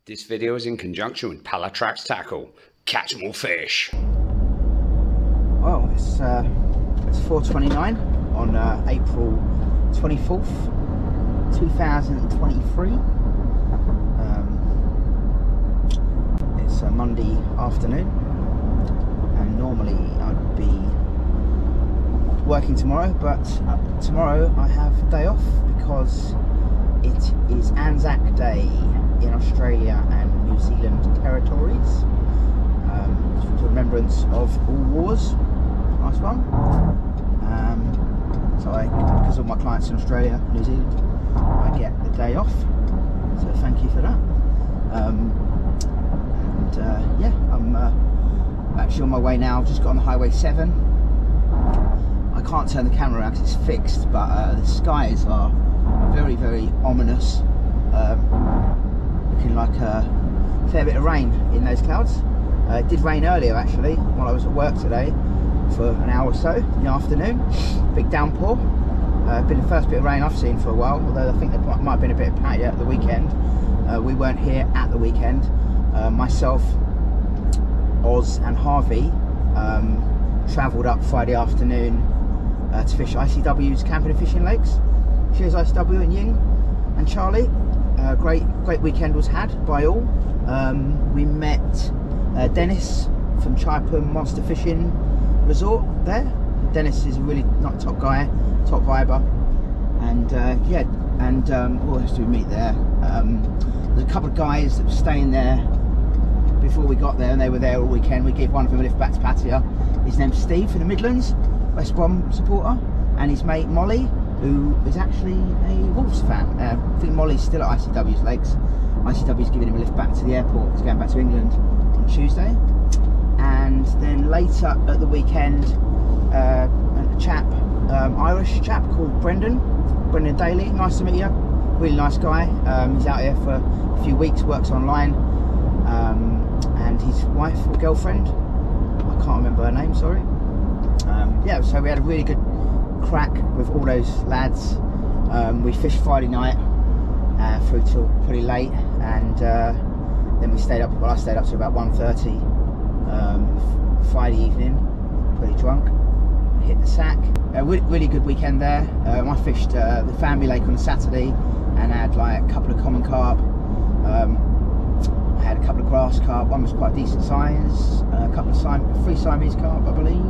This video is in conjunction with Palatrax Tackle. Catch more fish. Well, it's 4:29 on April 24th, 2023. It's a Monday afternoon, and normally I'd be working tomorrow, but tomorrow I have a day off because it is Anzac Day in Australia and New Zealand territories. To remembrance of all wars. Nice one. So because all my clients in Australia, New Zealand, I get the day off. So thank you for that. Yeah, I'm actually on my way now. I've just got on the Highway 7. I can't turn the camera around because it's fixed, but the skies are very, very ominous. Looking like a fair bit of rain in those clouds. It did rain earlier actually while I was at work today for an hour or so in the afternoon. Big downpour. Been the first bit of rain I've seen for a while, although I think there might have been a bit of patty at the weekend. We weren't here at the weekend. Myself, Oz and Harvey travelled up Friday afternoon to fish ICW's Camping and Fishing Lakes. Cheers ICW and Ying and Charlie. Great weekend was had by all. We met Dennis from Chaipum Monster Fishing Resort there. Dennis is a really top guy, top viber, and yeah, and who else did we meet there? There's a couple of guys that were staying there before we got there, and they were there all weekend. We gave one of them a lift back to Pattaya. His name's Steve from the Midlands, West Brom supporter, and his mate Molly, who is actually a Wolves fan. I think Molly's still at ICW's Lakes. ICW's giving him a lift back to the airport. He's going back to England on Tuesday. And then later at the weekend, a chap, Irish chap called Brendan Daly. Nice to meet you. Really nice guy. He's out here for a few weeks, works online. And his wife or girlfriend, I can't remember her name, sorry. Yeah, so we had a really good crack with all those lads. We fished Friday night through till pretty late, and then we stayed up. Well, I stayed up to about 1:30 Friday evening, pretty drunk. Hit the sack. Really good weekend there. I fished the family lake on a Saturday and had like a couple of common carp. I had a couple of grass carp. One was quite a decent size. A couple of three Siamese carp, I believe.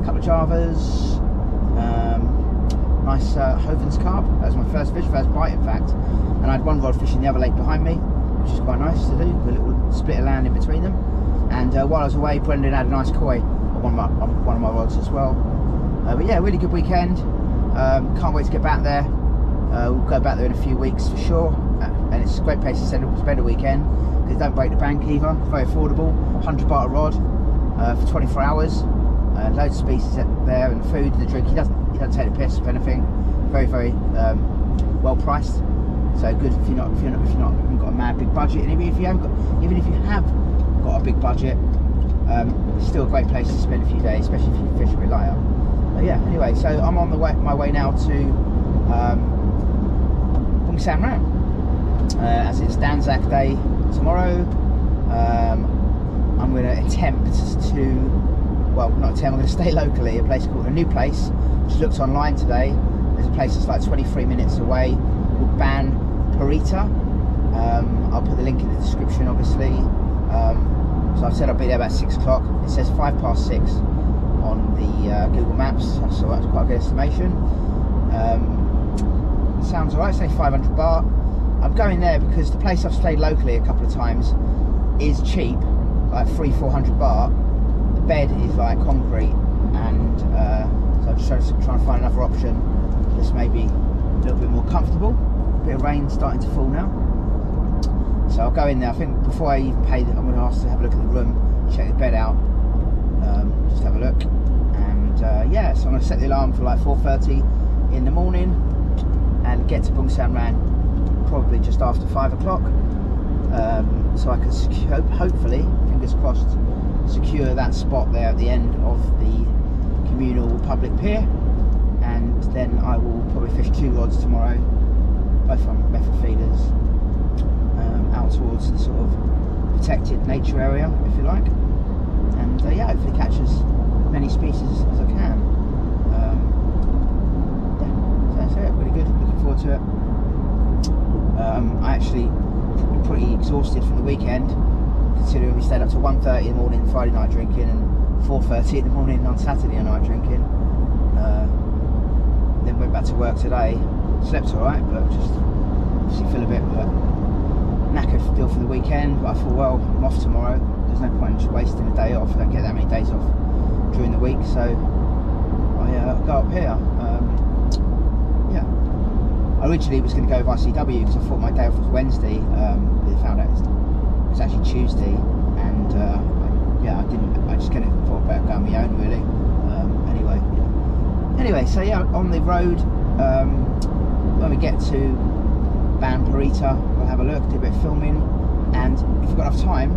A couple of Javas. Nice Hovens carp. That was my first fish, first bite in fact. And I had one rod fishing the other lake behind me, which is quite nice to do, with a little split of land in between them. And while I was away, Brendan had a nice koi on one of my rods as well. But yeah, really good weekend. Can't wait to get back there. We'll go back there in a few weeks for sure. And it's a great place to spend a weekend because don't break the bank either. Very affordable. 100 baht a rod for 24 hours. Loads of species there, and the food, the drink. He doesn't take the piss of anything. Very, very well priced. So good if you haven't got a mad big budget, and even if you have got a big budget, it's still a great place to spend a few days, especially if you fish a bit lighter. But yeah, anyway, so I'm on my way now to Bungsamran, as it's Danzak Day tomorrow. I'm going to attempt to, well, not attempt, I'm going to stay locally, a new place, which looked online today. There's a place that's like 23 minutes away called Ban Parita. I'll put the link in the description, obviously. So I've said I'll be there about 6 o'clock. It says 6:05 on the Google Maps, so that's quite a good estimation. Sounds alright, say 500 baht. I'm going there because the place I've stayed locally a couple of times is cheap, like 300-400 baht. The bed is like concrete, and so I'm just trying to find another option that's maybe a little bit more comfortable. A bit of rain starting to fall now, so I'll go in there. I think before I even pay, I'm going to ask to have a look at the room, check the bed out, just have a look, and yeah, so I'm going to set the alarm for like 4:30 in the morning and get to Bungsamran probably just after 5 o'clock, so I can hopefully, fingers crossed, secure that spot there at the end of the communal public pier, and then I will probably fish 2 rods tomorrow, both on method feeders, out towards the sort of protected nature area, if you like, and yeah, hopefully catch as many species as I can. Yeah, so that's it. Really good. Looking forward to it. I actually pretty exhausted from the weekend, considering we stayed up to 1:30 in the morning Friday night drinking and 4:30 in the morning on Saturday night drinking. Then went back to work today. Slept alright, but just obviously feel a bit knackered still from the weekend. But I thought, well, I'm off tomorrow. There's no point in just wasting a day off. I don't get that many days off during the week, so I go up here. Yeah, I originally was going to go with ICW because I thought my day off was Wednesday, but I found out it was actually Tuesday, and yeah, I just kind of thought about going on my own really. Anyway, so yeah, on the road, when we get to Bungsamran, we'll have a look, do a bit of filming, and if we've got enough time,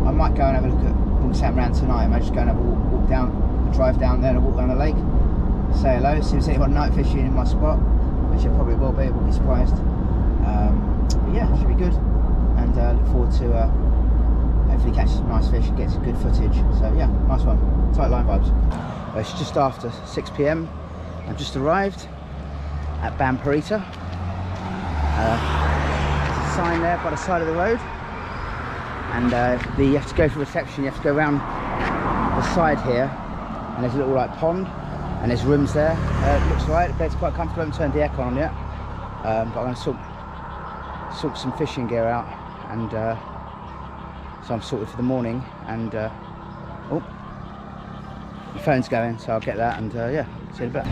I might go and have a look at Bungsamran tonight. I might just go and have a walk down, drive down there and walk down the lake, say hello, see if there's anyone night fishing in my spot, which I probably will be, I won't be surprised. But yeah, should be good, and look forward to hopefully catch some nice fish and get some good footage. So yeah, nice one, tight line vibes. It's just after 6 PM. I've just arrived at Bungsamran. There's a sign there by the side of the road, and you have to go for reception. You have to go around the side here, and there's a little like pond, and there's rooms there. It looks right. The bed's quite comfortable. I haven't turned the aircon on yet, but I'm going to sort some fishing gear out, and so I'm sorted for the morning. And oh, the phone's going, so I'll get that, and yeah, see you in a bit.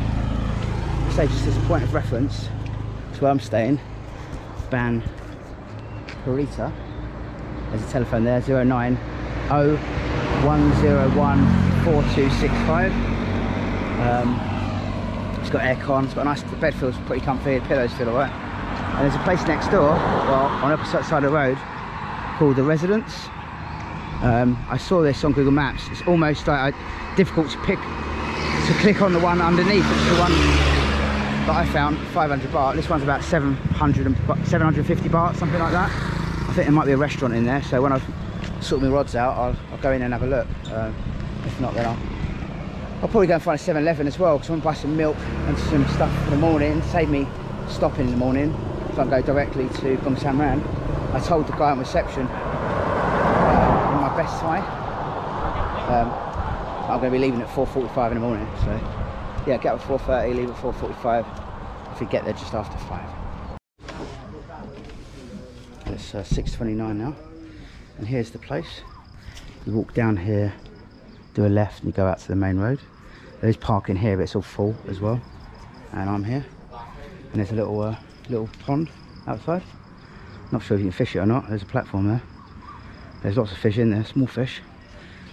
So just as a point of reference to where I'm staying, Bungsamran. There's a telephone there, 090 101 4265. It's got aircon, it's got a nice, the bed feels pretty comfy, the pillows feel alright. And there's a place next door, well, on the opposite side of the road, called The Residence. I saw this on Google Maps. It's almost like difficult to click on the one underneath, which is the one that I found, 500 baht. This one's about 750 baht, something like that. I think there might be a restaurant in there, so when I've sorted my rods out, I'll go in and have a look. If not, then I'll probably go and find a 7-Eleven as well, because I want to buy some milk and some stuff for the morning, save me stopping in the morning, so I can go directly to Bungsamran. I told the guy on reception in my best tie, I'm going to be leaving at 4:45 in the morning, so yeah, get up at 4:30, leave at 4:45 if we get there just after 5. It's 6:29 now, and here's the place. You walk down here, do a left, and you go out to the main road. There's parking here, but it's all full as well, and I'm here, and there's a little pond outside. Not sure if you can fish it or not. There's a platform there. There's lots of fish in there, small fish.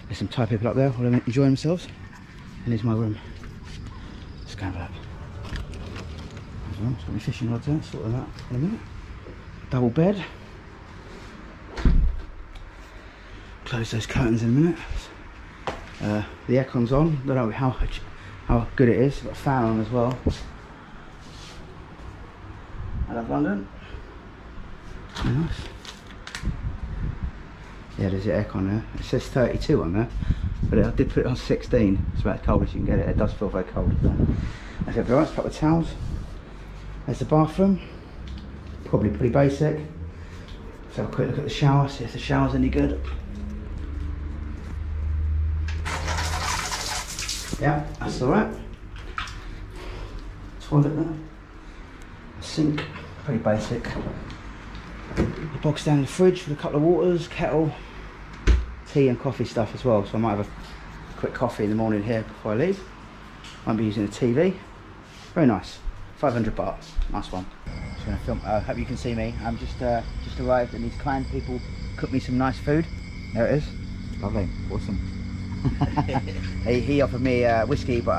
There's some Thai people up there all enjoying themselves, and here's my room. Let's go have a look. There's got my fishing rods there, sort of that in a minute. Double bed. Close those curtains in a minute. The aircon's on. Don't know how good it is. Got a fan on as well. I love London. Very nice. Yeah, there's the aircon there. It says 32 on there, but I did put it on 16. It's about as cold as you can get it. It does feel very cold. That's it, right. A couple of towels. There's the bathroom. Probably pretty basic. Let's have a quick look at the shower, see if the shower's any good. Yeah, that's alright. Toilet there. Sink, pretty basic. The box down in the fridge with a couple of waters, kettle, tea and coffee stuff as well. So I might have a quick coffee in the morning here before I leave. Might be using a TV. Very nice. 500 baht. Nice one. Just gonna film. Hope you can see me. I'm just arrived, and these kind people cooked me some nice food. There it is. Lovely. Awesome. he offered me whiskey, but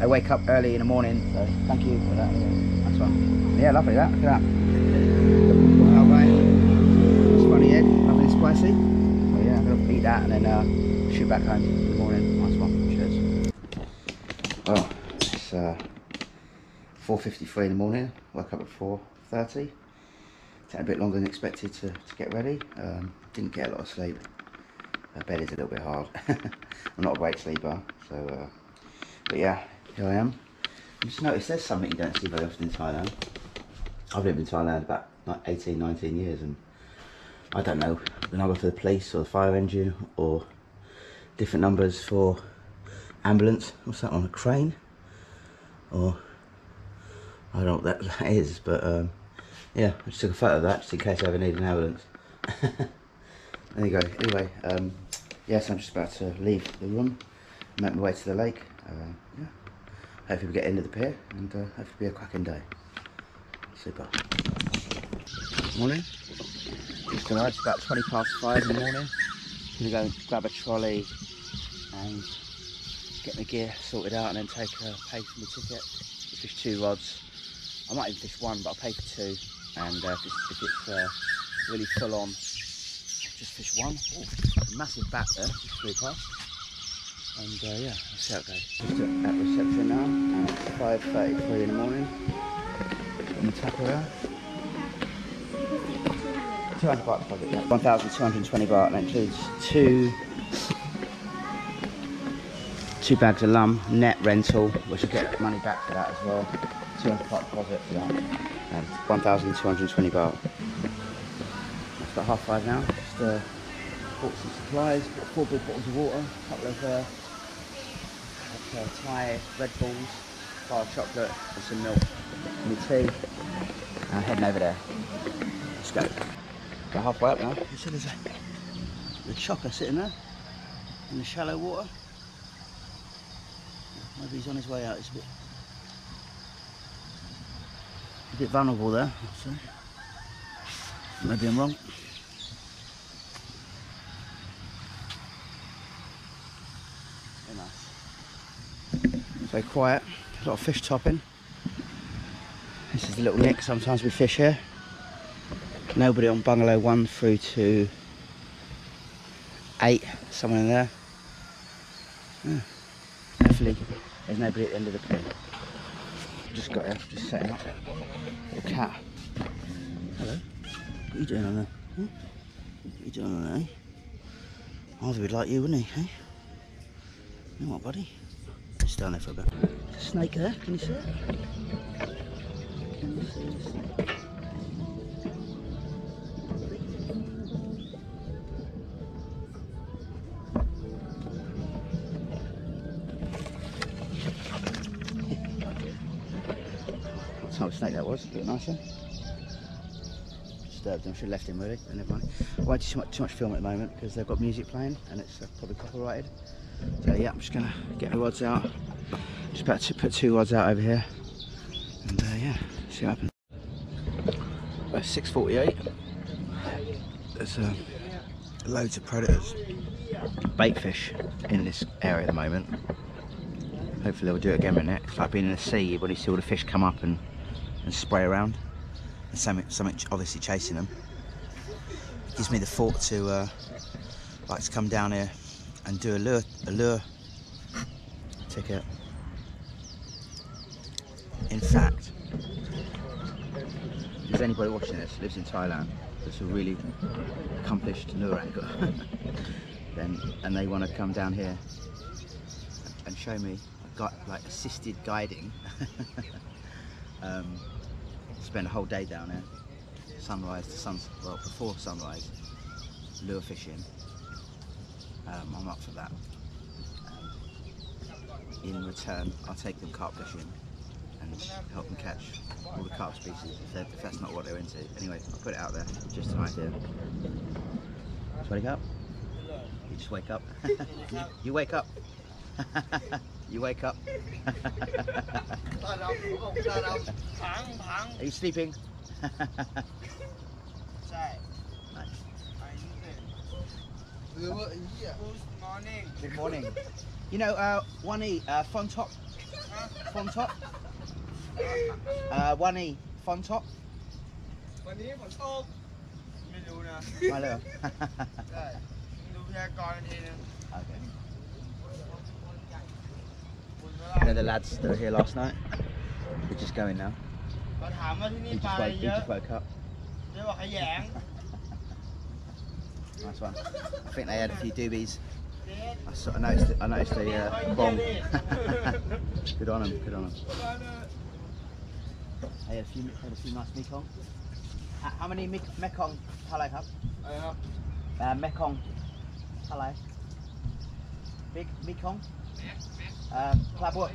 I wake up early in the morning, so thank you for that. Nice one. Yeah, lovely that. Look at that. Funny egg, nothing spicy. So yeah, I'm gonna eat that and then shoot back home in the morning. Nice one. Cheers. Well, it's 4:53 in the morning. Woke up at 4:30. Took a bit longer than expected to get ready. Didn't get a lot of sleep. Bed is a little bit hard. I'm not a great sleeper, so but yeah, here I am. I just noticed there's something you don't see very often in Thailand. I've lived in Thailand about 18, 19 years, and I don't know the number for the police or the fire engine or different numbers for ambulance. What's that on, a crane? Or I don't know what that is, but yeah, I just took a photo of that just in case I ever need an ambulance. There you go. Anyway, yes, I'm just about to leave the room, make my way to the lake. Yeah, hopefully we get into the pier, and hopefully it'll be a cracking day. Super. Morning. Just arrived. It's about 5:20 in the morning. I'm gonna go grab a trolley and get my gear sorted out, and then pay for my ticket. Fish 2 rods. I might even fish 1, but I'll pay for 2. And if it's really full on, just fish 1. Ooh, massive bat there, just flew past. And yeah, let's see how it goes. Just at reception now, and it's 5:33 in the morning. Got my tackle there. 200 baht deposit, yeah. 1,220 baht, and that includes two bags of lum, net rental, which will get money back for that as well. 200 baht deposit for that, and 1,220 baht. It's about 5:30 now. Just bought some supplies, got 4 big bottles of water, a couple of Thai Red Bulls, bar of chocolate, and some milk, and tea. And I'm heading over there. Let's go. We're halfway up now. You see there's a chocker sitting there in the shallow water. Maybe he's on his way out. It's a bit vulnerable there, so maybe I'm wrong. Very nice. Very quiet. A lot of fish topping. This is the little nick. Sometimes we fish here. Nobody on bungalow 1 through to 8. Somewhere in there. Yeah. Hopefully there's nobody at the end of the pier. Just got here, just setting up. Little cat. Hello. What are you doing on there? Huh? What are you doing on there, eh? Arthur would like you, wouldn't he, eh? You know what, buddy? Just down there for a bit. There's a snake there, can you see it? Can you see the snake? What type of snake that was? A bit nicer. Disturbed him, I should have left him really, but never mind. I won't do too much film at the moment because they've got music playing and it's probably copyrighted. So yeah, I'm just gonna get my rods out. Just about to put 2 rods out over here. And yeah, see what happens. 6:48. There's loads of predators, bait fish in this area at the moment. Hopefully they'll do it again in it. It's like being in the sea when you see all the fish come up and spray around. There's something obviously chasing them. It gives me the thought to like to come down here and do a lure ticket. In fact, if there's anybody watching this who lives in Thailand that's a really accomplished lure angler, and they want to come down here and show me like assisted guiding, spend a whole day down there, sunrise to well, before sunrise, lure fishing. I'm up for that. In return, I'll take them carp fishing and help them catch all the carp species if that's not what they're into. Anyway, I'll put it out there, just an idea. Just wake up. You just wake up. You wake up. You wake up. Are you sleeping? Good morning. Good morning. You know, one E, fun top. Fun top. One E, fun top. วันนี้ฝนตกไม่รู้นะ My love. ใช่ดูพยากรณ์ทีนึง Okay. You know the lads that were here last night? We're just going now. เขาถามว่าที่นี่ He ปลาอะไร he เยอะ just woke up. เย Nice one. I think they had a few doobies. I noticed the bomb. Good on them, good on them. They had a few nice Mekong. How many Mekong Palai have? Mekong Palai. Big Mekong? Plabuk.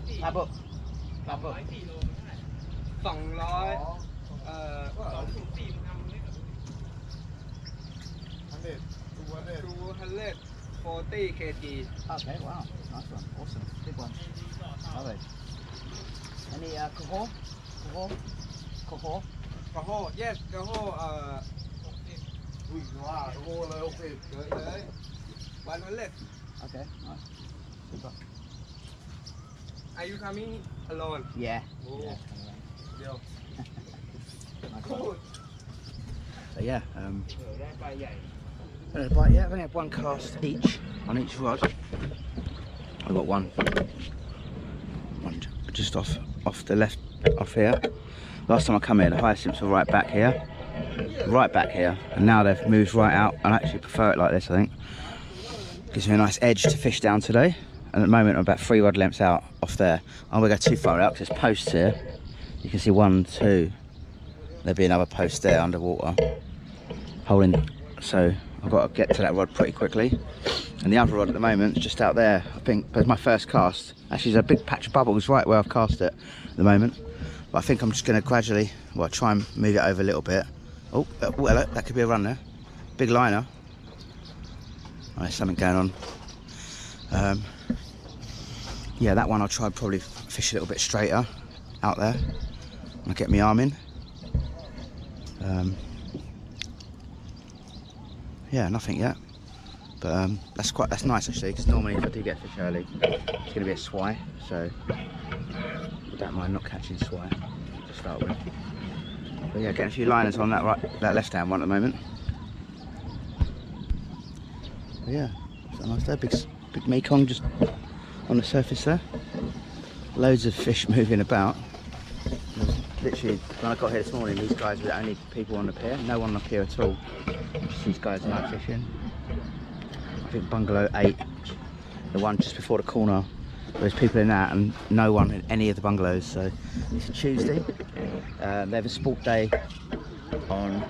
240 kg. Okay, wow, nice one, awesome, big one. Lovely. Any coho? Kaho, yes, Kaho, 100. Okay, nice. Super. Are you coming alone? Yeah. Oh. Yeah. Deal. Nice one. So yeah, I've only had one cast each on each rod. I've got one just off the left, off here. Last time I come here, the hyacinths were right back here, and now they've moved right out. I actually prefer it like this, I think. Gives me a nice edge to fish down today. And at the moment I'm about 3 rod lengths out off there. I won't go too far out because there's posts here. You can see 1, 2. There'll be another post there underwater, holding. So I've got to get to that rod pretty quickly. And the other rod at the moment is just out there. I think that's my first cast. Actually, there's a big patch of bubbles right where I've cast it at the moment. But I think I'm just going to gradually, try and move it over a little bit. Oh, well, that could be a run there. Big liner. Oh, there's something going on. Yeah, that one I'll try and probably fish a little bit straighter out there. I'll get my arm in. Yeah, nothing yet. But that's nice actually, because normally if I do get fish early, it's going to be a swai. So I don't mind not catching swai to start with. But yeah, getting a few liners on that left-hand one at the moment. But yeah, so nice there, big Mekong just on the surface there. Loads of fish moving about. Literally, when I got here this morning, these guys were the only people on the pier. No one on the pier at all. Just these guys night fishing. I think bungalow 8, the one just before the corner. There's people in that and no one in any of the bungalows. So it's a Tuesday. They have a sport day on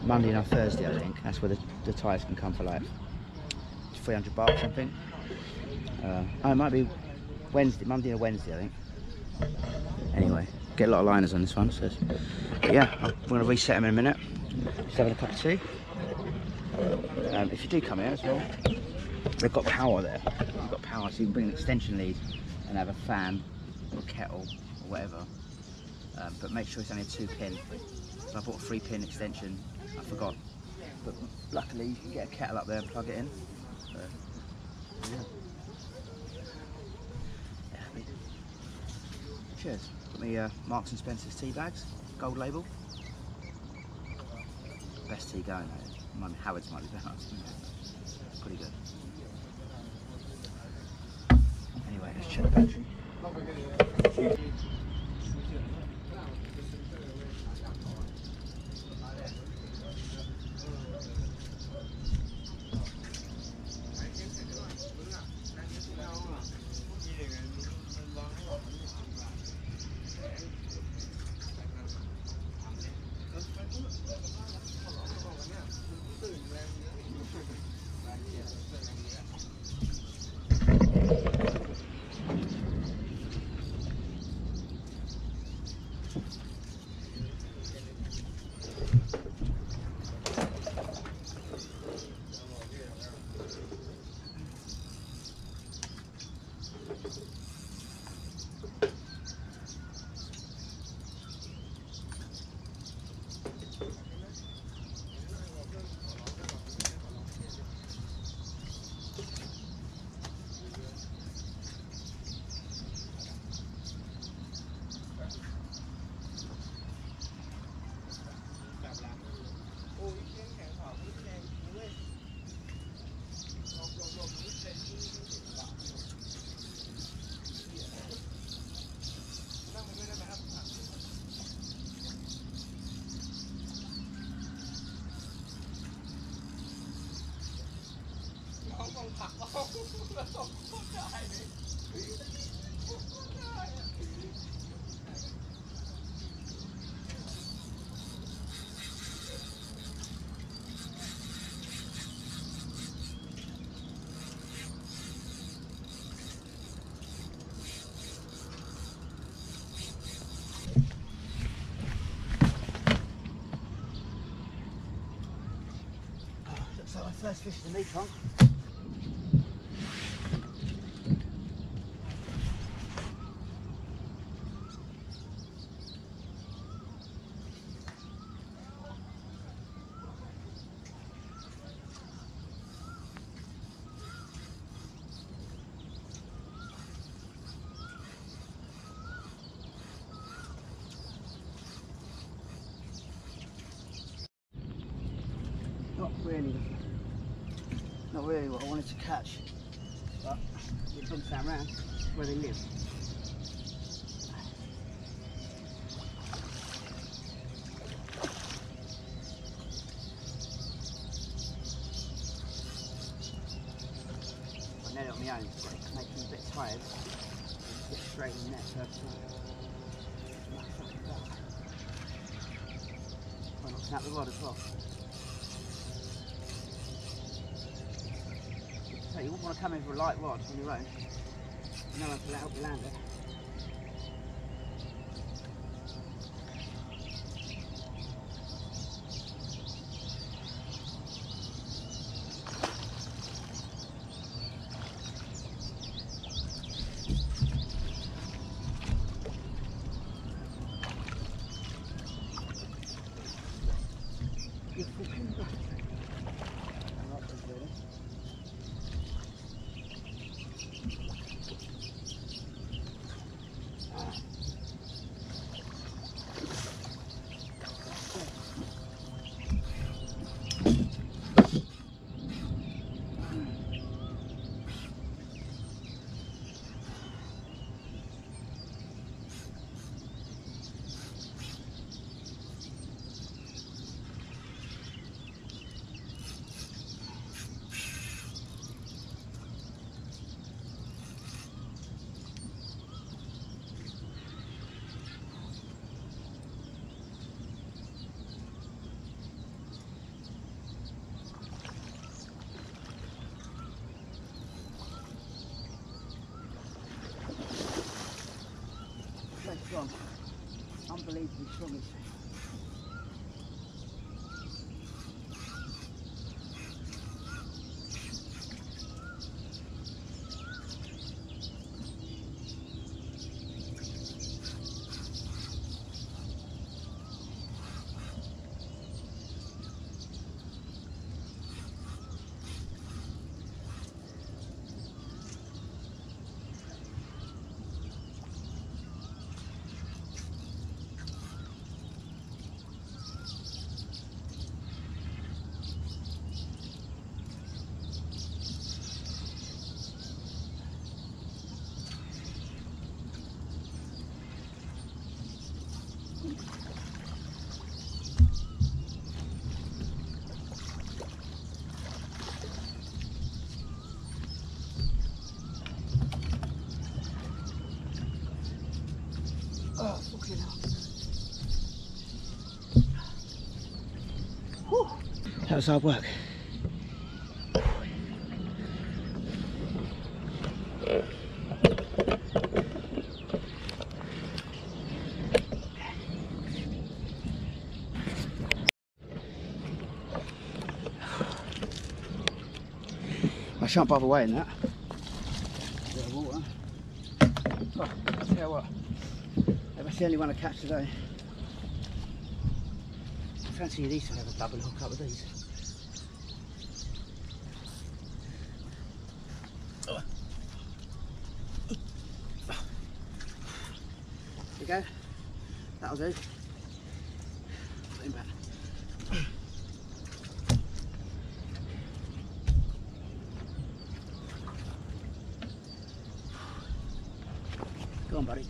Monday and Thursday, I think. That's where the Thais can come for like $300 or something. Oh, it might be Wednesday, Monday or Wednesday, I think. Anyway, get a lot of liners on this one. So, but yeah, I'm going to reset them in a minute. Just having a cup of tea. If you do come here as well, they've got power there. They've got power, so you can bring an extension lead and have a fan or a kettle or whatever. But make sure it's only a 2-pin. So I bought a 3-pin extension. I forgot, but luckily you can get a kettle up there and plug it in. So, yeah. Cheers. Got me Marks and Spencer's tea bags, gold label. Best tea going though. Howard's might be better. Pretty good. Anyway, let's check the battery. Looks like my first fish of the mekong. Not really what I wanted to catch, but the Bungsamran, where they live. I net it on my own, but it makes me a bit tired. Get straight in the net first time. Why not snap the rod as well? So you wouldn't want to come in for a light rod on your own. No one to help you land it. Strong, unbelievably strong this fish. Oh, fucking hell. Whew. That was hard work. I shan't bother weighing that. A bit of water. Oh, I'll tell you what. That's the only one I catch today. I fancy these to have a double hook up with these. There you go. That'll do. Put him back. Go on, buddy.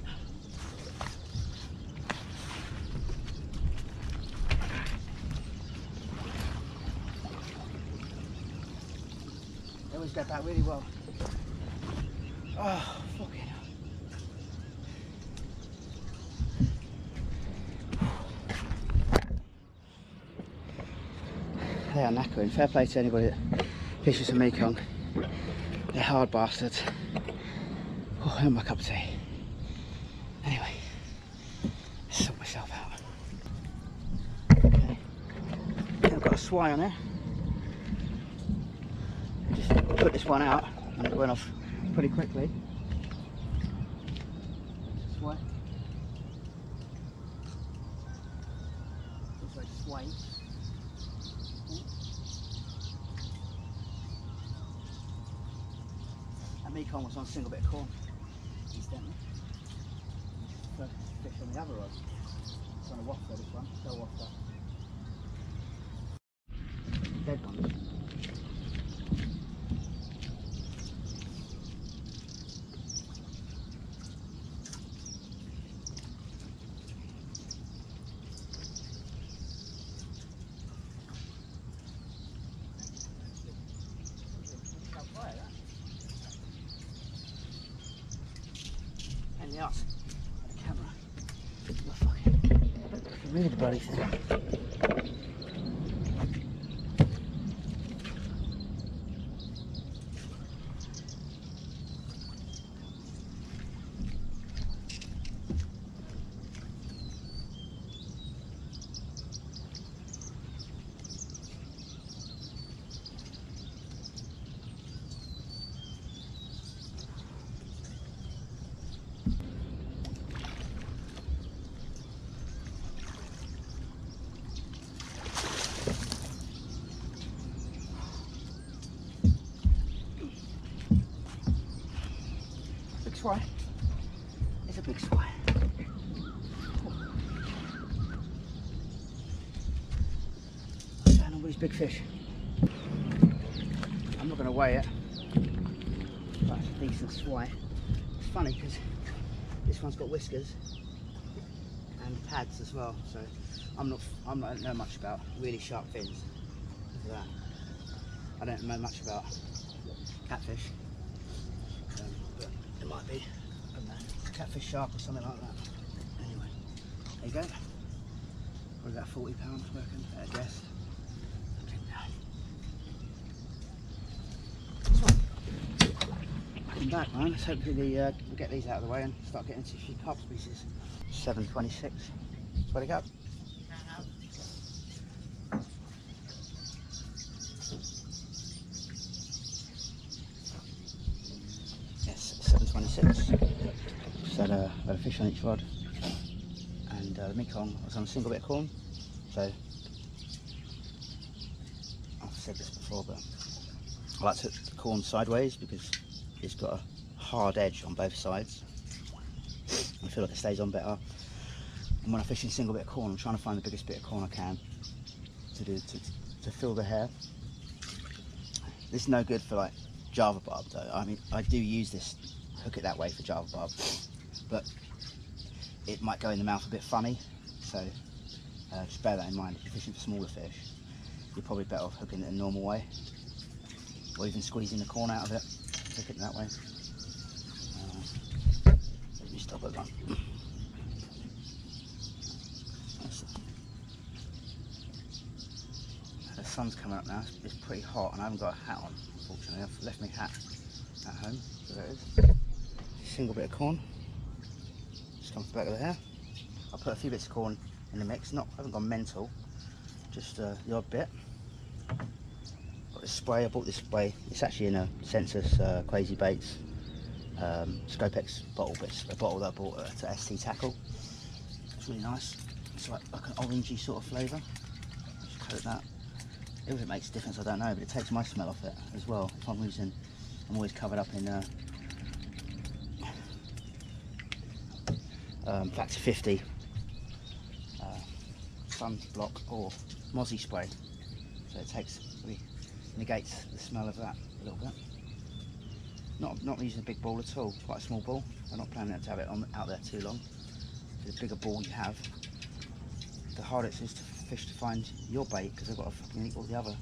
They always get back really well. Oh, fucking hell. They are knackering. Fair play to anybody that fishes a Mekong. They're hard bastards. Oh, not my cup of tea. Anyway, let's sort myself out. Okay. I've got a swai on there. Just put this one out and it went off pretty quickly. Swai. Looks like swai. That Mekong was on a single bit of corn, incidentally. First fish on the other rod. It's on a wafter, this one, so wafter. Dead ones. And the ass of the camera. Oh, fucking really bloody thing. Swai. It's a big swai. Down all these big fish. I'm not going to weigh it, but it's a decent swai. It's funny because this one's got whiskers and pads as well, so I don't know much about really sharp fins. Look at that. I don't know much about catfish. But it might be, I don't know, catfish shark or something like that. Anyway, there you go. Probably about 40 pounds, I reckon, at a guess. Welcome back, man. Let's hopefully we'll get these out of the way and start getting into a few carp species. 7.26. Where'd it go? Yes, 7.26. Just had a fish on each rod, and the Mekong was on a single bit of corn. So I've said this before, but I like to hook the corn sideways because it's got a hard edge on both sides. I feel like it stays on better. And when I fish in a single bit of corn, I'm trying to find the biggest bit of corn I can to fill the hair. This is no good for like Java barb though. I mean, I do use this, hook it that way for Java barb, but it might go in the mouth a bit funny. So just bear that in mind. If you're fishing for smaller fish, you're probably better off hooking it a normal way, or even squeezing the corn out of it. Hook it that way. Let me stop it on. The sun's coming up now. It's pretty hot, and I haven't got a hat on. Unfortunately, I've left my hat at home. So there it is. Single bit of corn. Just comes back of the hair. I'll put a few bits of corn in the mix. I haven't gone mental. Just the odd bit. Got this spray. I bought this spray. It's actually in a Census Crazy Baits Scopex bottle, but it's a bottle that I bought at ST Tackle. It's really nice. It's like an orangey sort of flavour. Just coat that. If it makes a difference, I don't know, but it takes my smell off it as well. If I'm always covered up in Factor 50 sunblock or mozzie spray, so it negates the smell of that a little bit. Not using a big ball at all, quite a small ball. I'm not planning to have it out there too long. The bigger ball you have, the harder it is to fish to find your bait, because they've got to fucking eat all the other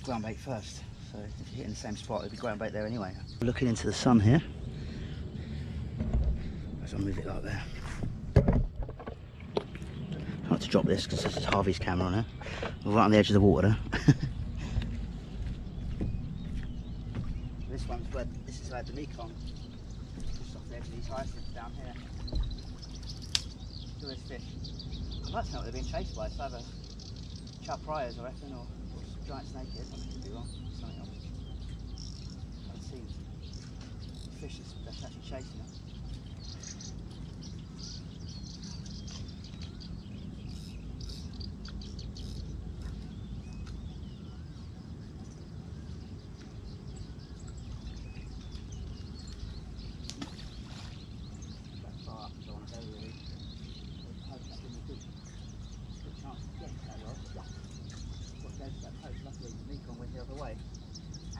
ground bait first. So if you're hitting the same spot, there'll be ground bait there anyway. Looking into the sun here, I'll move it like there. Not to drop this because this is Harvey's camera on it. We're right on the edge of the water. This one's where, this is where the Mekong, just off the edge of these hyacinths down here. Look at this fish. I'd like to know what they're being chased by. It's either chub priors, I reckon, or giant snakehead. I could be wrong. Something else. I've seen fish that's actually chasing them.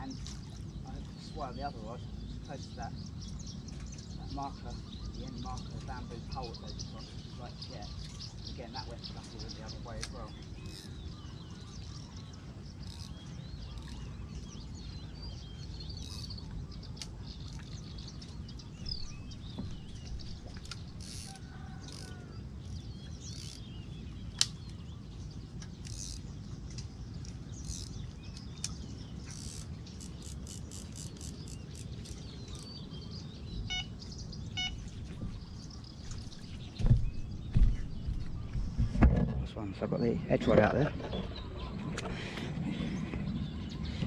And I swung the other rod close to that marker, the end marker, the bamboo pole that goes across, right there. And again, that went luckily the other way as well. So I've got the edge rod out there.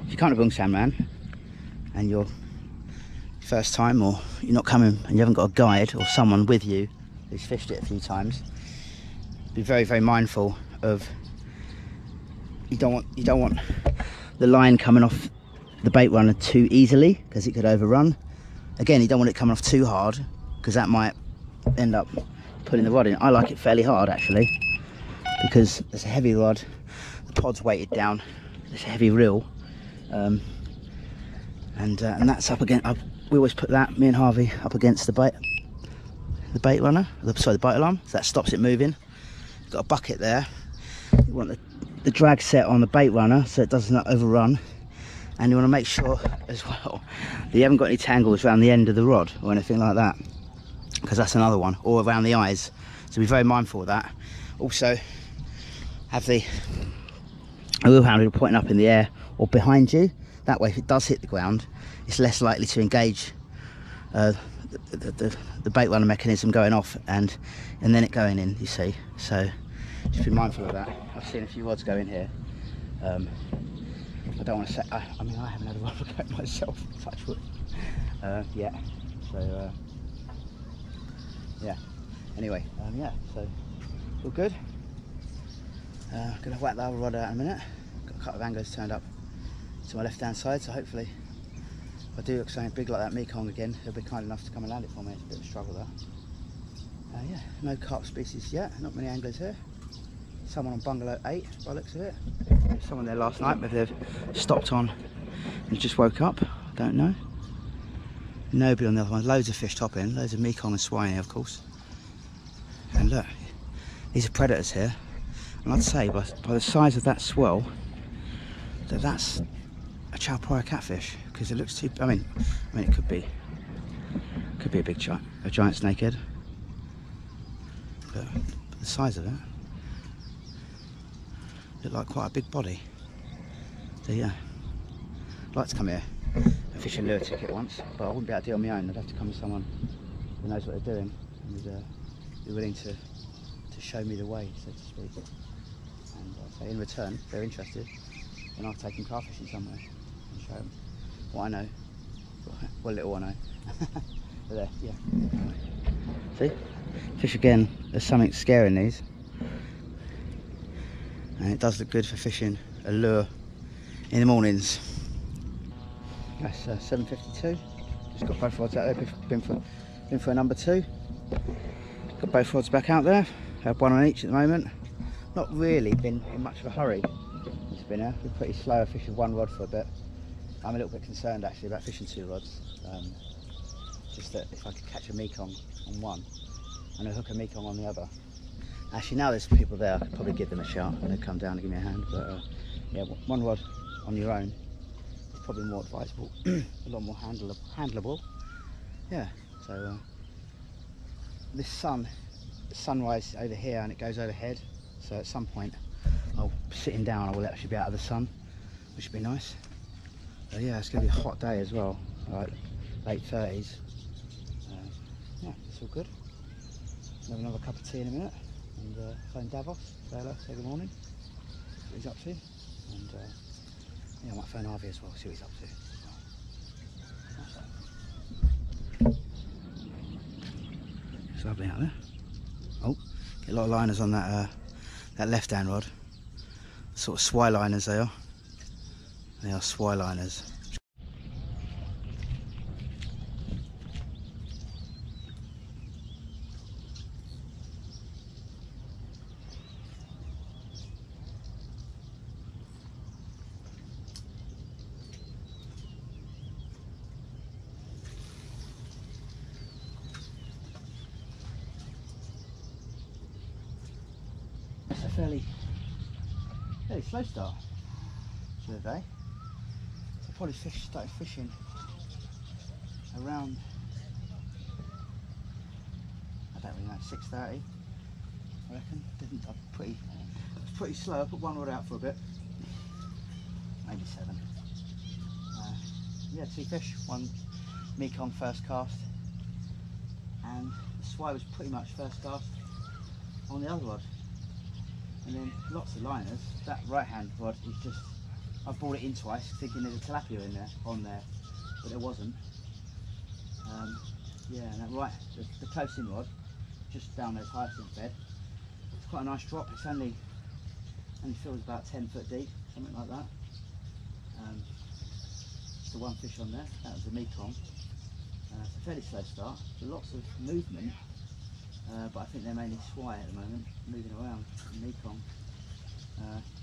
If you come to Bungsamran and you're first time, or you're not coming and you haven't got a guide or someone with you who's fished it a few times, be very, very mindful of you don't want the line coming off the bait runner too easily, because it could overrun. Again, you don't want it coming off too hard, because that might end up pulling the rod in. I like it fairly hard actually, because there's a heavy rod, the pod's weighted down, there's a heavy reel, and that's up against. We always put that, me and Harvey, up against the bait runner, sorry, the bite alarm, so that stops it moving. You've got a bucket there. You want the drag set on the bait runner so it does not overrun, and you want to make sure as well that you haven't got any tangles around the end of the rod or anything like that, because that's another one, or around the eyes. So be very mindful of that. Also, have the wheel handle pointing up in the air or behind you. That way, if it does hit the ground, it's less likely to engage the bait runner mechanism going off and then it going in, you see. So just be mindful of that. I've seen a few rods go in here. I don't want to say, I mean, I haven't had a rod go myself, touch wood, yet. So yeah, anyway, yeah, so all good. Gonna whack the other rod out in a minute. Got a couple of angles turned up to my left hand side, so hopefully if I do look something big like that Mekong again, he'll be kind enough to come and land it for me. It's a bit of a struggle there. Yeah, no carp species yet, not many anglers here. Someone on bungalow 8 by the looks of it. There's someone there last night, but they've stopped on and just woke up, I don't know. Nobody on the other one. Loads of fish topping, loads of Mekong and swine here, of course. And look, these are predators here. And I'd say by the size of that swell, that's a chow prior catfish, because it looks too. I mean, it could be a big giant snakehead, but the size of it looked like quite a big body. So yeah, I'd like to come here and fish a lure ticket once, but I wouldn't be able to do it on my own. I'd have to come with someone who knows what they're doing and would be willing to show me the way, so to speak. And so in return, if they're interested, then I'll take them car fishing somewhere and show them what I know, what little I know. But there, yeah. See, fish again. There's something scaring these, and it does look good for fishing a lure in the mornings. That's 7:52. Just got both rods out there. Been for a number 2. Got both rods back out there. Have one on each at the moment. Not really been in much of a hurry. The spinner. Been pretty slow. I fished with 1 rod for a bit. I'm a little bit concerned actually about fishing 2 rods. Just that if I could catch a Mekong on one and a hook a Mekong on the other. Actually, now there's people there, I could probably give them a shout and they'd come down and give me a hand. But yeah, 1 rod on your own is probably more advisable. A lot more handleable. Yeah. So this sunrise over here and it goes overhead, so at some point I'll sitting down, I will actually be out of the sun, which would be nice. But yeah, it's going to be a hot day as well, like late 30s. Yeah, it's all good. Have another cup of tea in a minute and phone Davos, say hello, say good morning, see what he's up to, and yeah, I might phone Harvey as well, see what he's up to. It's lovely out there. Oh, get a lot of liners on that that left hand rod. Sort of swy liners they are. They are swy liners. It's a fairly slow start to the day. So probably started fishing around, I don't really know, 6:30 I reckon. It was pretty slow. I put one rod out for a bit, maybe 7. Yeah, 2 fish, 1 Mekong first cast, and the swy was pretty much first cast on the other rod. And then lots of liners. That right hand rod is just, I've brought it in twice thinking there's a tilapia on there, but there wasn't. Yeah, and that the close in rod, just down those hyacinth bed, it's quite a nice drop. It's only feels about 10 foot deep, something like that. So 1 fish on there, that was the Mekong. It's a fairly slow start, lots of movement. But I think they're mainly swy at the moment, moving around in Mekong.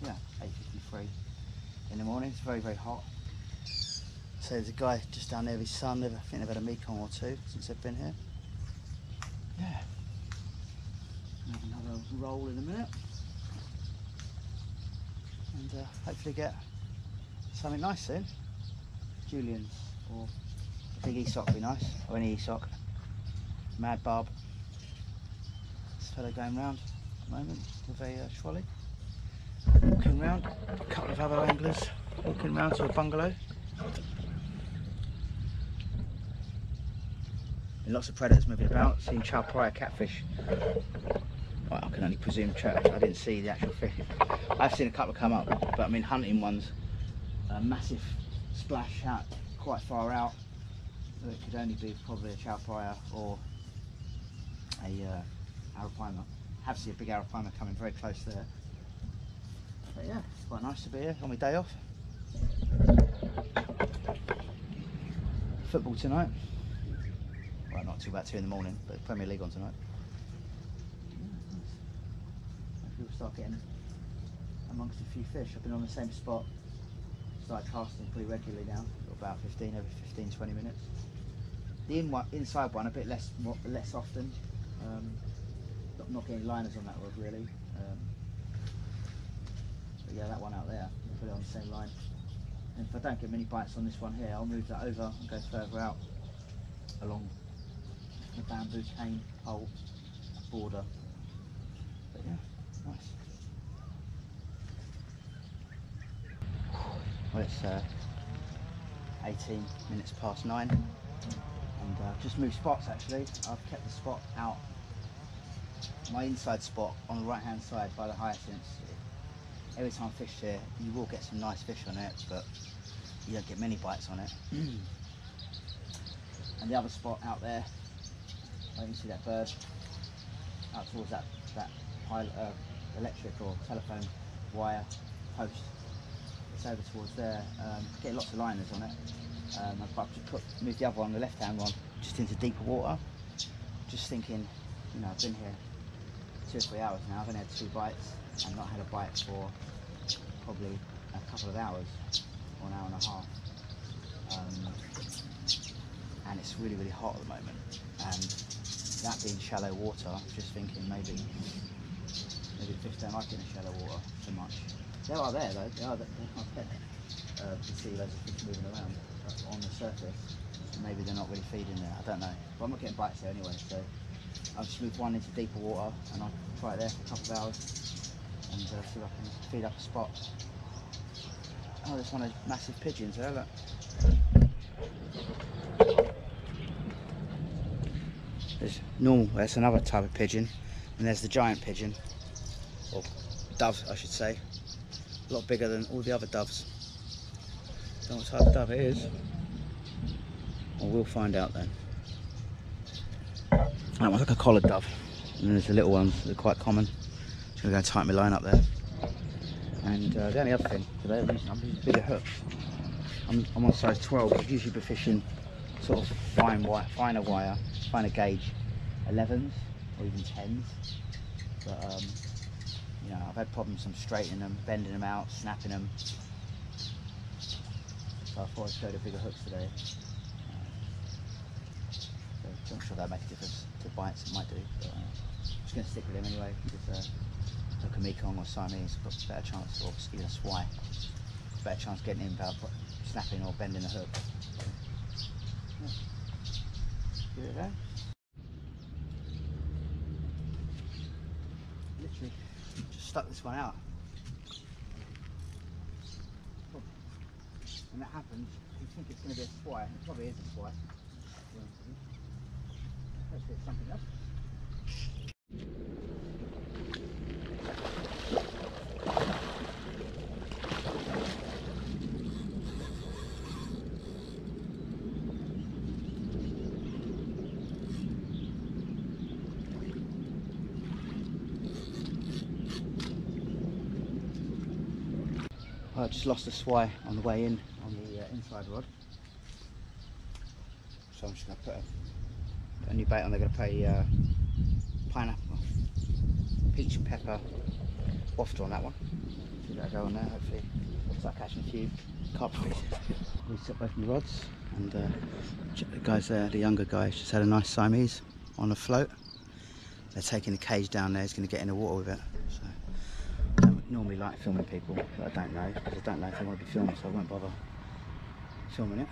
Yeah, 8:53 in the morning. It's very, very hot. So there's a guy just down there with his son. I think they've had a Mekong or 2 since they've been here. Yeah. Have another roll in a minute, and hopefully get something nice soon. Julian's or a big e-sock would be nice, or any e-sock. Mad barb. Fellow going round at the moment with a trolley, walking round, a couple of other anglers walking round to a bungalow. And lots of predators moving about, seeing chow pariah catfish. Well, I can only presume trout. I didn't see the actual fish. I've seen a couple come up, but I mean hunting ones, a massive splash out quite far out. So it could only be probably a chow pariah or a arapaima. Have seen a big arapaima coming very close there. But yeah, it's quite nice to be here on my day off. Football tonight. Well, not till about 2 in the morning, but Premier League on tonight. Hopefully we'll start getting amongst a few fish. I've been on the same spot. Started casting pretty regularly now, about 15 every 15-20 minutes. The inside one a bit less often. Not getting liners on that rod really. But yeah, that one out there, I'll put it on the same line. And if I don't get many bites on this one here, I'll move that over and go further out along the bamboo cane pole border. But yeah, nice. Well, it's 18 minutes past 9, and just moved spots actually. I've kept the spot out, my inside spot on the right hand side by the hyacinths. Every time I fish here, you will get some nice fish on it, but you don't get many bites on it. And the other spot out there, you can see that bird out towards that electric or telephone wire post. It's over towards there. Get lots of liners on it. I've just moved the other one, the left hand one, just into deeper water. Just thinking, you know, I've been here 2 or 3 hours now. I've only had 2 bites and not had a bite for probably a couple of hours or an hour and a half. And it's really, really hot at the moment. And that being shallow water, I'm just thinking maybe the fish don't like it in shallow water so much. They are there though, they are there. You can see loads of fish moving around on the surface. Maybe they're not really feeding there, I don't know. But I'm not getting bites there anyway, so I'll just move one into deeper water and I'll try it there for a couple of hours and see if I can feed up a spot. Oh, there's one of those massive pigeons there, look. There's normal, that's another type of pigeon, and there's the giant pigeon, or dove I should say, a lot bigger than all the other doves. Don't know what type of dove it is, or we'll find out then. That one's like a collared dove, and then there's the little ones that are quite common. Just gonna go and tighten my line up there. And the only other thing today, I'm using bigger hooks. I'm on size 12, I've usually been fishing sort of finer wire, finer gauge 11s or even 10s. But you know, I've had problems. I'm straightening them, bending them out, snapping them. So I thought I'd show the bigger hooks today. So I'm sure that'll make a difference to bites. It might do. But, I'm just going to stick with him anyway because like a Mekong or Siamese, I've got a better chance, or even a Swai, better chance of getting him without snapping or bending the hook. So, yeah. Give it a go. Literally just stuck this one out. When that happens, you think it's going to be a Swai. It probably is a Swai. Hopefully it's something else. I just lost a Swai on the way in on the inside rod, so I'm just going to put a new bait on. They're going to put pineapple, peach and pepper wafter on that one. See that go on there. Hopefully start catching a few carp pieces. Reset both my rods, and the guys there, the younger guys, just had a nice Siamese on a float. They're taking the cage down there. He's going to get in the water with it. So I don't normally like filming people that I don't know, because I don't know if they want to be filmed, so I won't bother filming it.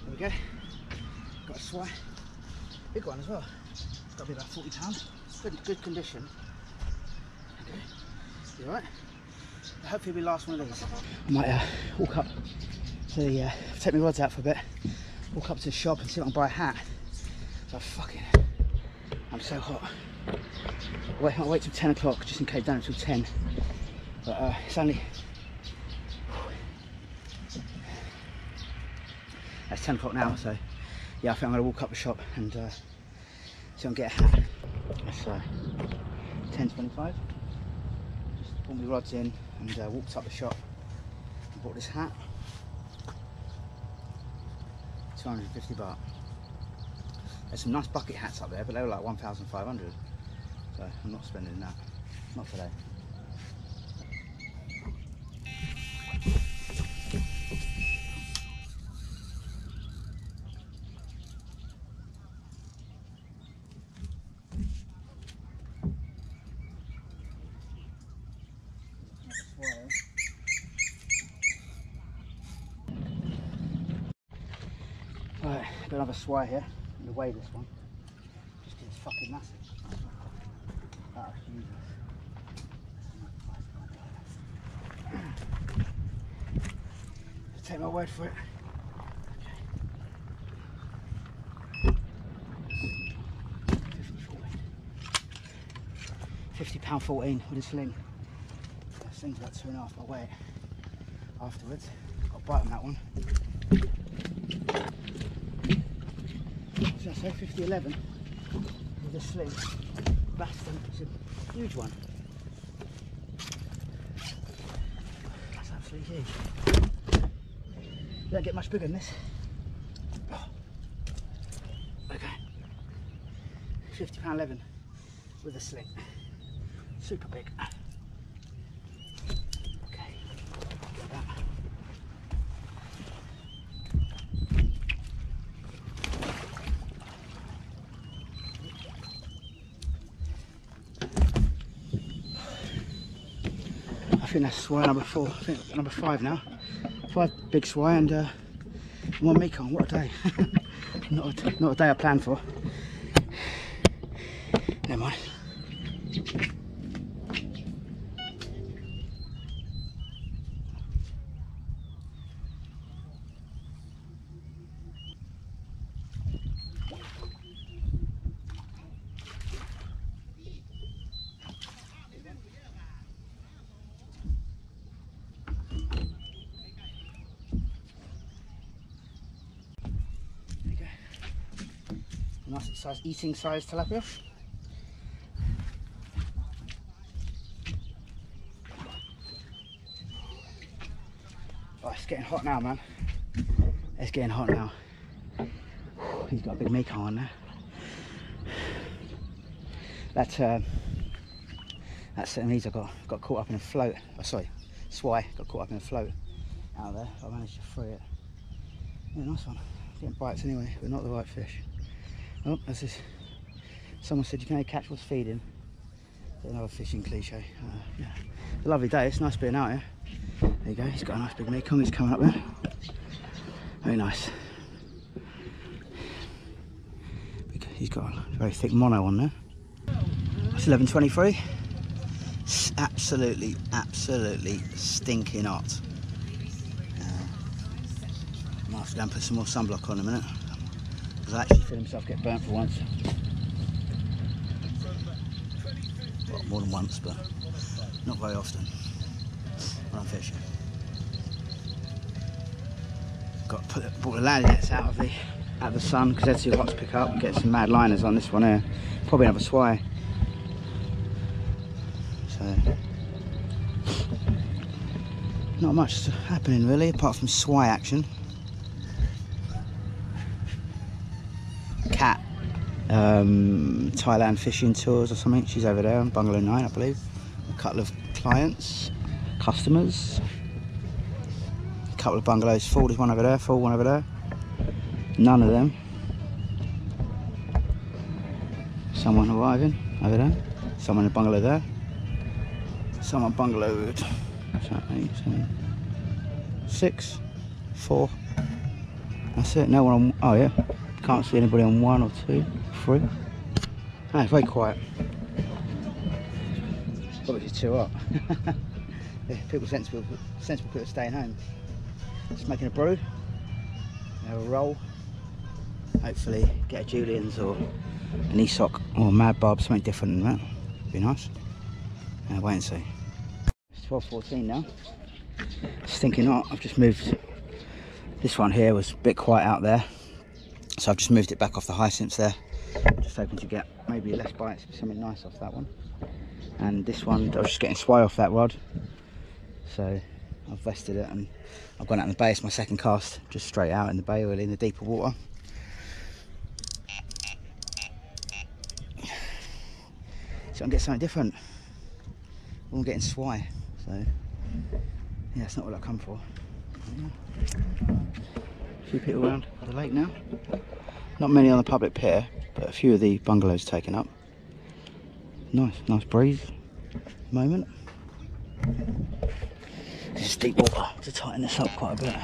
There we go, got a Swai, big one as well. It's got to be about 40 pounds, good condition. Okay, you alright? Hopefully it'll be the last one of these. I might walk up to the, take my rods out for a bit, walk up to the shop and see if I can buy a hat. So I'm so hot. I'll wait till 10 o'clock just in case I don't until 10. But it's only, it's 10 o'clock now, so yeah, I think I'm going to walk up the shop and see if I can get a hat. It's 10:25. Just pulled my rods in and walked up the shop and bought this hat. 250 baht. There's some nice bucket hats up there, but they were like 1,500. So I'm not spending that. Not today. Right, got another Swai here. the way this one. Just it's fucking massive. Oh, Jesus. Take my word for it. Okay. £50.14 with a sling. That sling's about 2.5 my weight. Afterwards, got a bite on that one. So I say 50.11 with a sling. Bastard, it's a huge one. That's absolutely huge. Don't get much bigger than this. Okay. £50.11 with a sling. Super big. Okay. Get that. I think that's swai number 4. I think number 5 now. 5 big swai and 1 Mekong. What a day! not a day I planned for. Never mind. Nice size, eating size tilapia. Oh, it's getting hot now, man. It's getting hot now. He's got a big Mekong on there. That Siamese I got caught up in a float. Oh, sorry, swai got caught up in a float out there. I managed to free it. Yeah, nice one. Getting bites anyway, but not the right fish. Oh, that's this. Someone said you can only catch what's feeding. Another fishing cliche. Yeah. It's a lovely day, it's nice being out here. There you go, he's got a nice big Mekong, he's coming up there. Very nice. He's got a very thick mono on there. It's 11:23. It's absolutely stinking hot. I might have to go and put some more sunblock on in a minute. I actually feel himself get burnt for once. Well, more than once, but not very often when I'm fishing. Got to brought the landing nets out of the sun because they're too hot to pick up. Get some mad liners on this one here. Probably another swai. So not much happening really, apart from swai action. Cat, Thailand fishing tours or something. She's over there on Bungalow 9, I believe. A couple of clients, customers. A couple of bungalows full. There's one over there, full, one over there. None of them. Someone arriving over there. Someone in a bungalow there. Someone bungalowed. 8, 7, 6, 4. That's it. No one on. Oh yeah. Can't see anybody on 1 or 2, 3. Ah, it's very quiet. Probably just too hot. Yeah, people sensible people are staying home. Just making a brew, have a roll. Hopefully get a Julian's or an Esoc or a Mad Barb, something different than that. Be nice. Wait and see. It's 12:14 now. Stinking hot. I've just moved. This one here was a bit quiet out there. So I've just moved it back off the hyacinths there. Just hoping to get maybe less bites, something nice off that one. And this one, I was just getting swai off that rod. So I've vested it and I've gone out in the bay. It's my second cast, just straight out in the bay, really in the deeper water. So I can get something different. I'm getting swai. So yeah, it's not what I've come for. A few people around the lake now. Not many on the public pier, but a few of the bungalows taken up. Nice breeze moment. This is deep water to tighten this up quite a bit.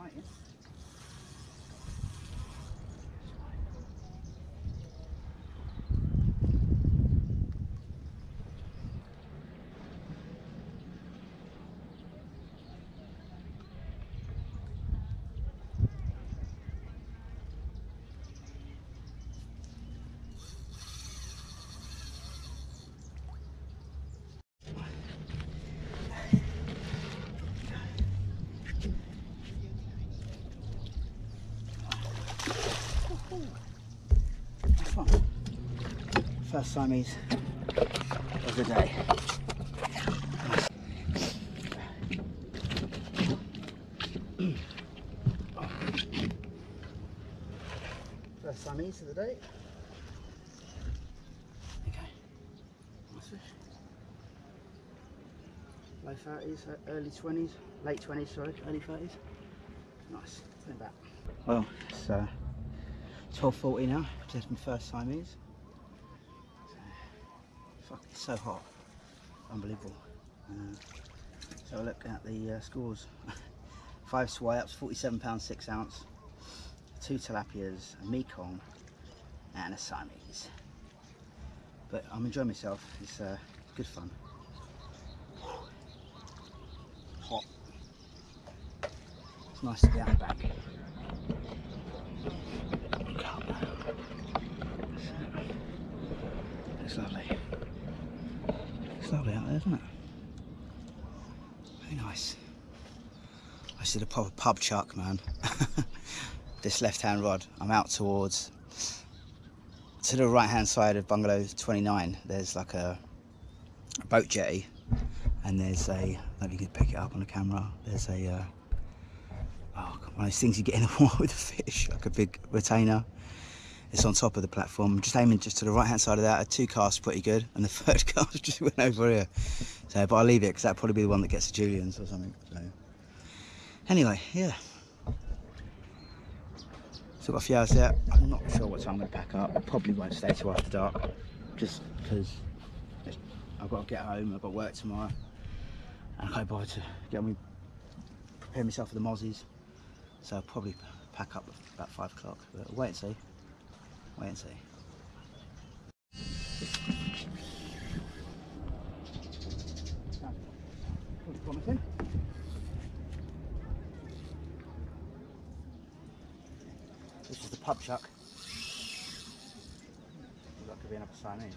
exciting. That's fun. First Siamese of the day. First Siamese of the day. Okay. Nice fish. Low 30s, early 20s, late 20s, sorry, early 30s. Nice. Look at that. Well, it's 12:40 now. Just my first Siamese. Fuck, it's so hot. Unbelievable. So look at the scores. 5 swai-ups, £47 6 ounce, 2 tilapias, a Mekong and a Siamese. But I'm enjoying myself, it's good fun. Hot. It's nice to be out the back. It's lovely. It's lovely out there, isn't it? Very nice. I did a proper pub chuck, man. This left-hand rod. I'm out towards, to the right-hand side of bungalow 29. There's like a boat jetty, and there's a, I don't know if you could pick it up on the camera. There's a, one of those things you get in the water with a fish, like a big retainer. It's on top of the platform. I'm just aiming just to the right-hand side of that. 2 casts pretty good, and the 3rd cast just went over here. So, but I'll leave it because that'll probably be the one that gets to Julian's or something. So, anyway, yeah. Still got a few hours there. I'm not sure what time I'm going to pack up. I probably won't stay till after dark, just because I've got to get home. I've got work tomorrow, and I can't bother to prepare myself for the mozzies. So I'll probably pack up about 5 o'clock. But wait and see. Wait and see. Looks promising. This is the pub chuck. That could be another Siamese.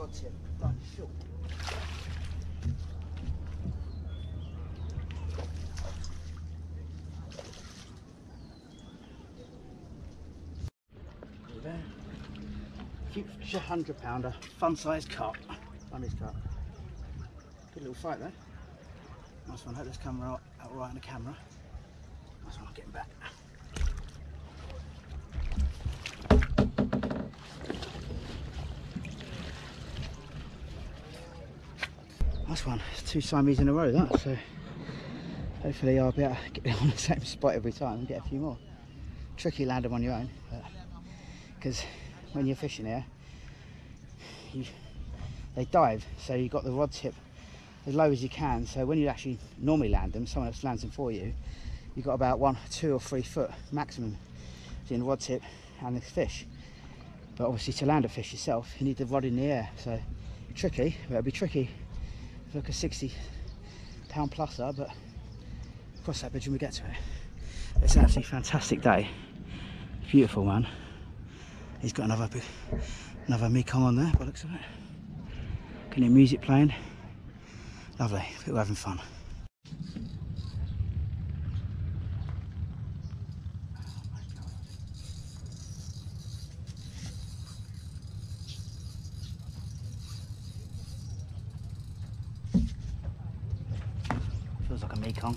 rod tip done short. There. Future 100-pounder, fun-sized carp. Funniest carp. Good little fight there. Nice one. Hope this camera out right on the camera. Nice one. Getting back. Nice one. It's 2 Siamese in a row, that. So hopefully I'll be able to get on the same spot every time and get a few more. Tricky land them on your own, because when you're fishing here, they dive, so you've got the rod tip as low as you can, so when you actually normally land them, someone else lands them for you, you've got about 1, 2 or 3 foot maximum between the rod tip and the fish. But obviously to land a fish yourself, you need the rod in the air, so tricky. But it'll be tricky if you look a 60-pound pluser, but cross that bridge when we get to it. It's an absolutely fantastic day. Beautiful, man. He's got another Mekong on there by the looks of it. Can hear music playing. Lovely, people having fun. Feels like a Mekong.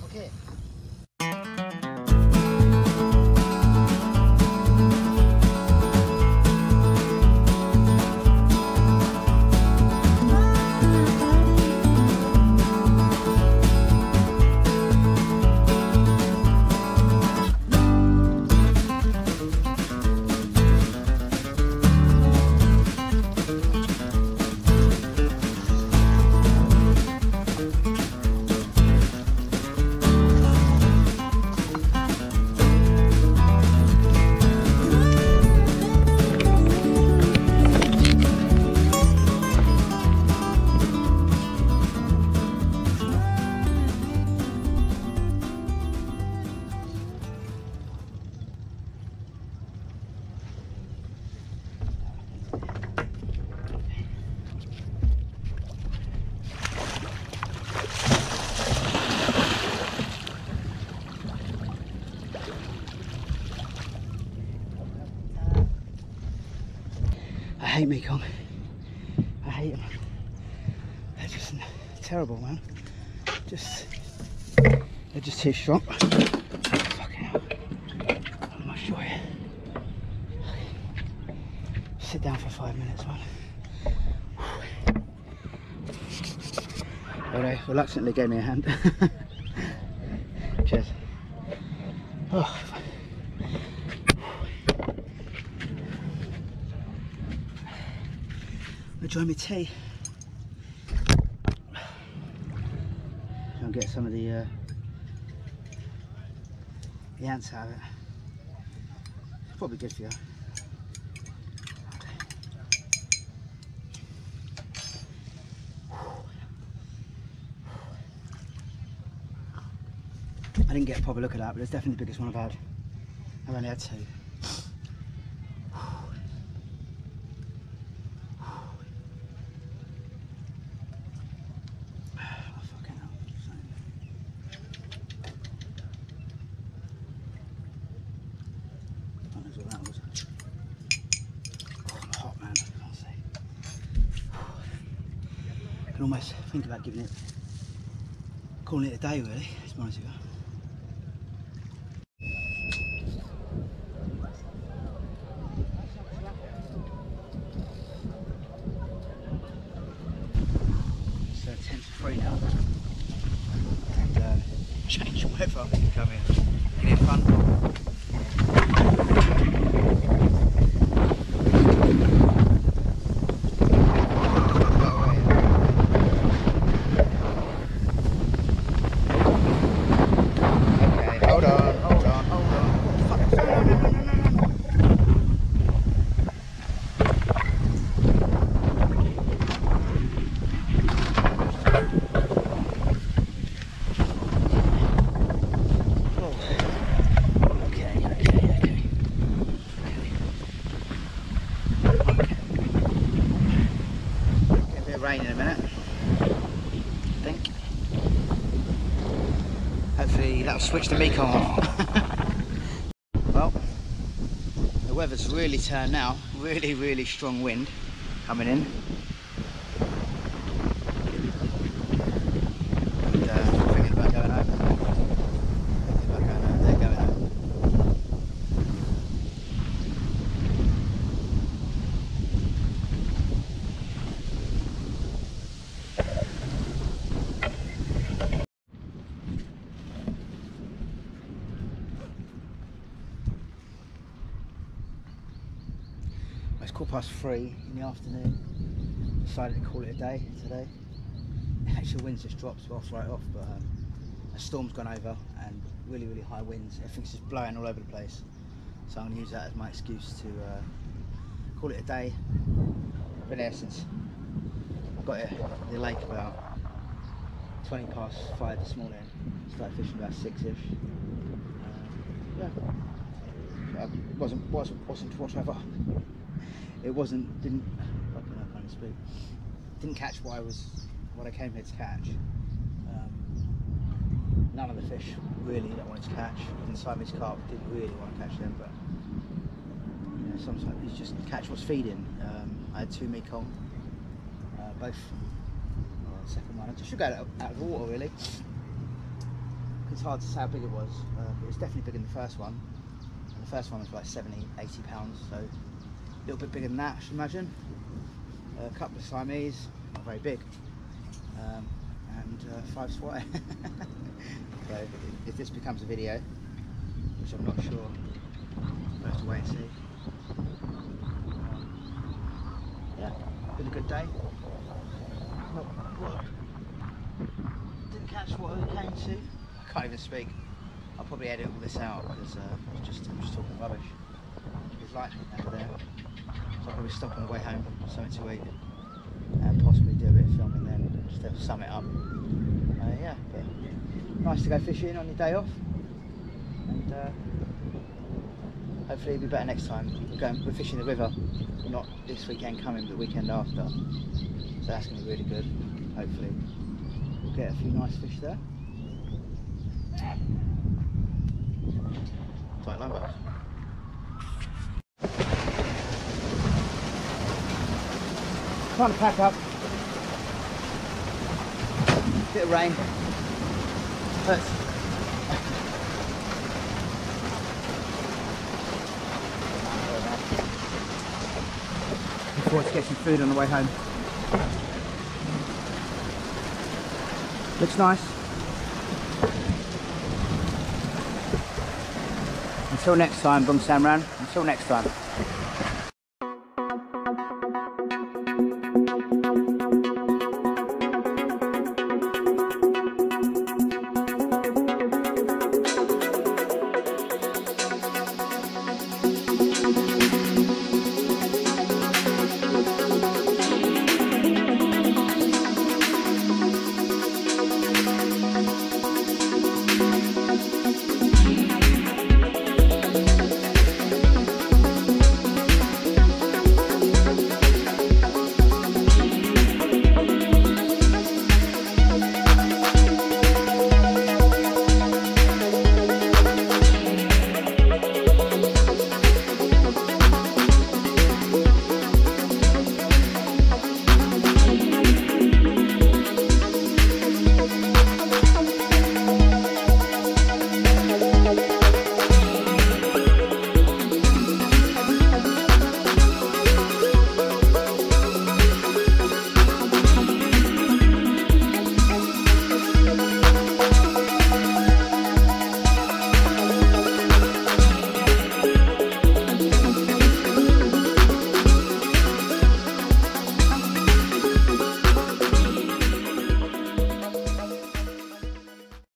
Okay. I hate Mekong. I hate them. They're just terrible, man. They're just too strong. Fucking hell. I'm not sure. Sit down for 5 minutes, man. But they reluctantly gave me a hand. Cheers. Oh. Enjoy my tea. Try and get some of the ants out of it. It's probably good for you. I didn't get a proper look at that, but it's definitely the biggest one I've had. I've only had 2. I can almost think about calling it a day really, to be honest with you. It's 10 to 3 now, and change of weather coming in front. Rain in a minute, I think. Hopefully that'll switch the Mekong off. Well, the weather's really turned now. Really strong wind coming in. And thinking about going home. They're going home. It's 3:15 in the afternoon. Decided to call it a day today. The actual winds just dropped right off, but a storm's gone over and really high winds. Everything's just blowing all over the place. So I'm going to use that as my excuse to call it a day. I've been here since I got here at the lake about 5:20 this morning. Started fishing about 6ish. Yeah. It wasn't whatever. It didn't catch what I came here to catch. None of the fish really that I wanted to catch. Even Siamese carp didn't really want to catch them, but you know, sometimes you just catch what's feeding. I had 2 Mekong, both. The second one, I just should go out of the water really. It's hard to say how big it was, but it was definitely bigger than the first one. And the first one was like 70–80 pounds, so a little bit bigger than that, I should imagine. A couple of Siamese, not very big, and 5 swat. So if this becomes a video, which I'm not sure, we'll have to wait and see. Yeah, been a good day. Didn't catch what I came to. I can't even speak. I'll probably edit all this out because I'm just talking rubbish. It's lightning over there, so I'll probably stop on the way home, something to eat, and possibly do a bit of filming then, just to sum it up. Yeah, but nice to go fishing on your day off, and hopefully it'll be better next time. We're fishing the river, not this weekend coming, but the weekend after, so that's going to be really good. Hopefully we'll get a few nice fish there. Tight line boats. Trying to pack up. Bit of rain. Hurts. Looking forward to get some food on the way home. Looks nice. Until next time, Bungsamran. Until next time.